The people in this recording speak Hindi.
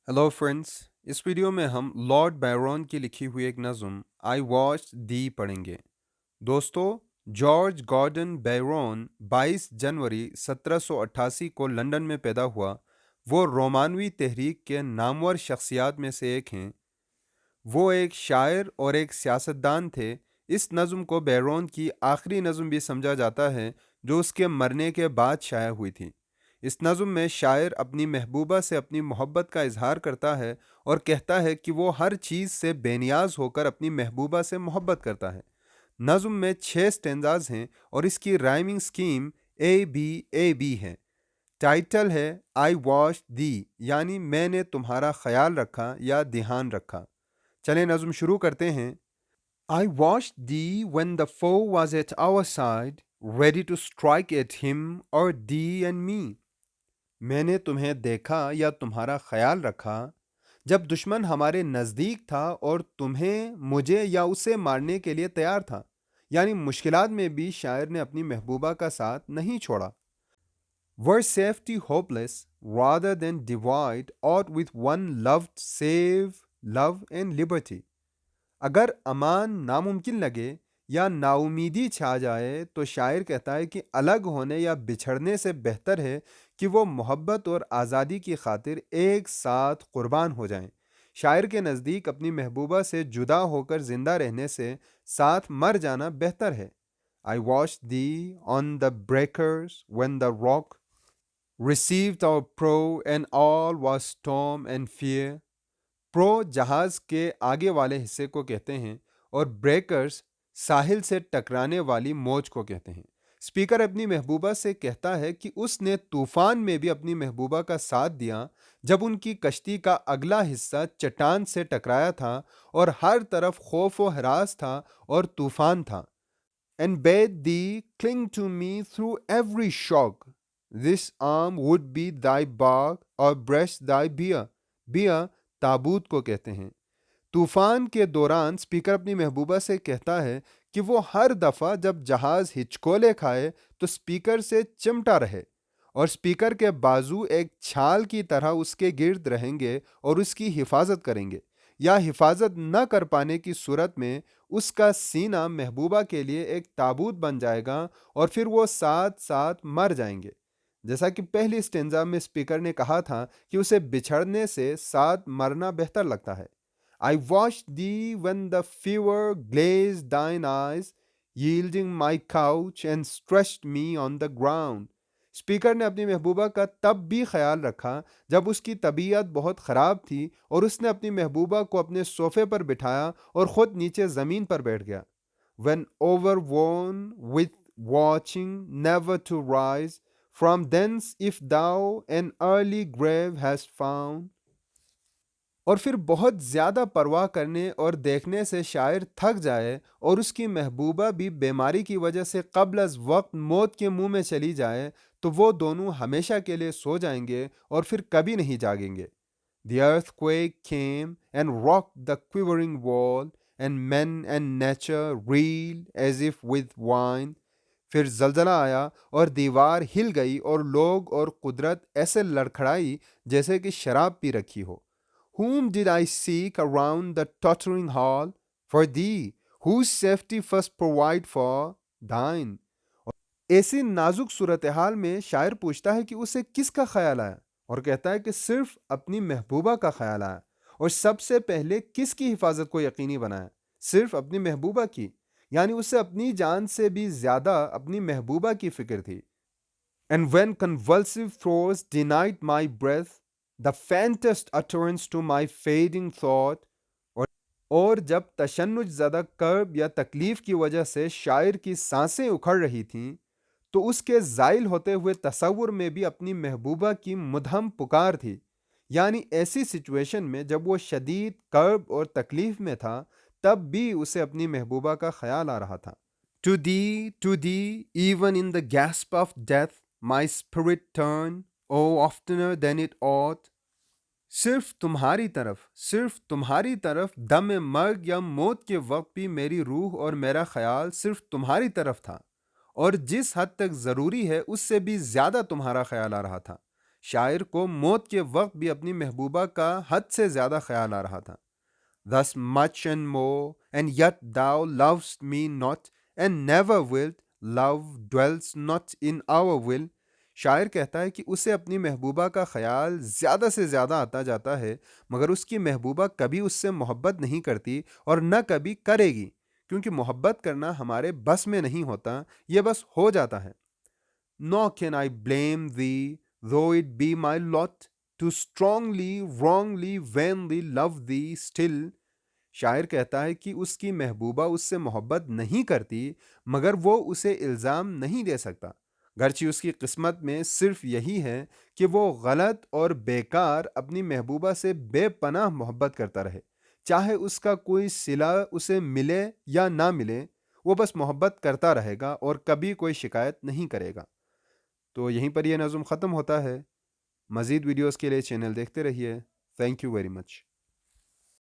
Hello friends. इस वीडियो में हम लॉर्ड बैरन की लिखी हुई एक नज़म आई वॉच दी पढ़ेंगे। दोस्तों, जॉर्ज गॉर्डन बैरन 22 जनवरी 1788 को लंदन में पैदा हुआ। वो रोमानवी तहरीक के नामवर शख्सियात में से एक हैं। वो एक शायर और एक सियासतदान थे। इस नज़म को बैरन की आखिरी नज़म भी समझा जाता है, जो उसके मरने के बाद शाया हुई थी। इस नज़म में शायर अपनी महबूबा से अपनी मोहब्बत का इजहार करता है और कहता है कि वो हर चीज़ से बेनियाज होकर अपनी महबूबा से मोहब्बत करता है। नज़म में 6 स्टेंजाज हैं और इसकी राइमिंग स्कीम ए बी है। टाइटल है आई वॉच दी, यानी मैंने तुम्हारा ख्याल रखा या ध्यान रखा। चलें नज़म शुरू करते हैं। I watched thee when the foe was at our side, ready to strike at him or thee and me. मैंने तुम्हें देखा या तुम्हारा ख्याल रखा जब दुश्मन हमारे नज़दीक था और तुम्हें मुझे या उसे मारने के लिए तैयार था। यानी मुश्किलात में भी शायर ने अपनी महबूबा का साथ नहीं छोड़ा। Were safety hopeless, rather than divide aught with one loved save love and liberty. अगर अमान नामुमकिन लगे या नाउमीदी छा जाए तो शायर कहता है कि अलग होने या बिछड़ने से बेहतर है कि वो मोहब्बत और आज़ादी की खातिर एक साथ कुर्बान हो जाएं। शायर के नज़दीक अपनी महबूबा से जुदा होकर जिंदा रहने से साथ मर जाना बेहतर है। I watch the on the breakers when the rock received our prow and all was storm and fear. Pro जहाज के आगे वाले हिस्से को कहते हैं और ब्रेकर्स साहिल से टकराने वाली मौज को कहते हैं। स्पीकर अपनी महबूबा से कहता है कि उसने तूफान में भी अपनी महबूबा का साथ दिया जब उनकी कश्ती का अगला हिस्सा चट्टान से टकराया था और हर तरफ खौफ व हरास था और तूफान था। And bade thee cling to me through every shock. This arm would be thy bark or breast thy bier. बिया ताबूत को कहते हैं। तूफान के दौरान स्पीकर अपनी महबूबा से कहता है कि वो हर दफा जब जहाज हिचकोले खाए तो स्पीकर से चिमटा रहे और स्पीकर के बाजू एक छाल की तरह उसके गिर्द रहेंगे और उसकी हिफाजत करेंगे, या हिफाजत न कर पाने की सूरत में उसका सीना महबूबा के लिए एक ताबूत बन जाएगा और फिर वो साथ साथ मर जाएंगे। जैसा कि पहली स्टेंजा में स्पीकर ने कहा था कि उसे बिछड़ने से साथ मरना बेहतर लगता है। I watched thee when the fever glazed thine eyes, yielding my couch and stretched me on the ground. Speaker ने अपनी महबूबा का तब भी ख्याल रखा जब उसकी तबीयत बहुत ख़राब थी और उसने अपनी महबूबा को अपने सोफे पर बिठाया और ख़ुद नीचे ज़मीन पर बैठ गया। When overworn with watching never to rise from thence if thou an early grave hast found. और फिर बहुत ज़्यादा परवाह करने और देखने से शायर थक जाए और उसकी महबूबा भी बीमारी की वजह से कब्ल अज़ वक्त मौत के मुंह में चली जाए, तो वो दोनों हमेशा के लिए सो जाएंगे और फिर कभी नहीं जागेंगे। The earthquake came and rocked the quivering wall, and men and nature reeled as if with wine. फिर जलजला आया और दीवार हिल गई और लोग और कुदरत ऐसे लड़खड़ाई जैसे कि शराब पी रखी हो। Whom did I seek around the tottering hall? For thee, whose safety first provide for thine. ऐसी नाजुक सूरत हाल में शायर पूछता है कि उसे किसका ख्याल आया, और कहता है कि सिर्फ अपनी महबूबा का ख्याल आया। और सबसे पहले किसकी हिफाजत को यकीनी बनाया? सिर्फ अपनी महबूबा की। यानी उसे अपनी जान से भी ज्यादा अपनी महबूबा की फिक्र थी। And when convulsive throes denied my breath, the faintest utterance to my fading thought, और जब तशन्नुज ज़दा कर्ब या तकलीफ की वजह से शायर की सांसें उखड़ रही थीं, तो उसके ज़ाइल होते हुए तसव्वुर में भी अपनी महबूबा की मुदहम पुकार थी। यानी ऐसी सिचुएशन में जब वो शदीद कर्ब और तकलीफ में था, तब भी उसे अपनी महबूबा का ख्याल आ रहा था। To thee, even in the gasp of death, my spirit turned, oh oftener than it ought. सिर्फ तुम्हारी तरफ दम मर्ग या मौत के वक्त भी मेरी रूह और मेरा ख्याल सिर्फ तुम्हारी तरफ था, और जिस हद तक ज़रूरी है उससे भी ज़्यादा तुम्हारा ख्याल आ रहा था। शायर को मौत के वक्त भी अपनी महबूबा का हद से ज़्यादा ख्याल आ रहा था। Thus much and more, and yet thou lovest me not, and never wilt. Love dwells not in our will. शायर कहता है कि उसे अपनी महबूबा का ख्याल ज़्यादा से ज़्यादा आता जाता है, मगर उसकी महबूबा कभी उससे मोहब्बत नहीं करती और न कभी करेगी, क्योंकि मोहब्बत करना हमारे बस में नहीं होता, ये बस हो जाता है। Nor can I blame thee, though it be my lot to strongly, wrongly, vainly love thee still. शायर कहता है कि उसकी महबूबा उससे मोहब्बत नहीं करती, मगर वो उसे इल्ज़ाम नहीं दे सकता, गर्ची उसकी किस्मत में सिर्फ यही है कि वो गलत और बेकार अपनी महबूबा से बेपनाह मोहब्बत करता रहे, चाहे उसका कोई सिला उसे मिले या ना मिले, वो बस मोहब्बत करता रहेगा और कभी कोई शिकायत नहीं करेगा। तो यहीं पर यह नज़म ख़त्म होता है। मज़ीद वीडियोज़ के लिए चैनल देखते रहिए। Thank you very much.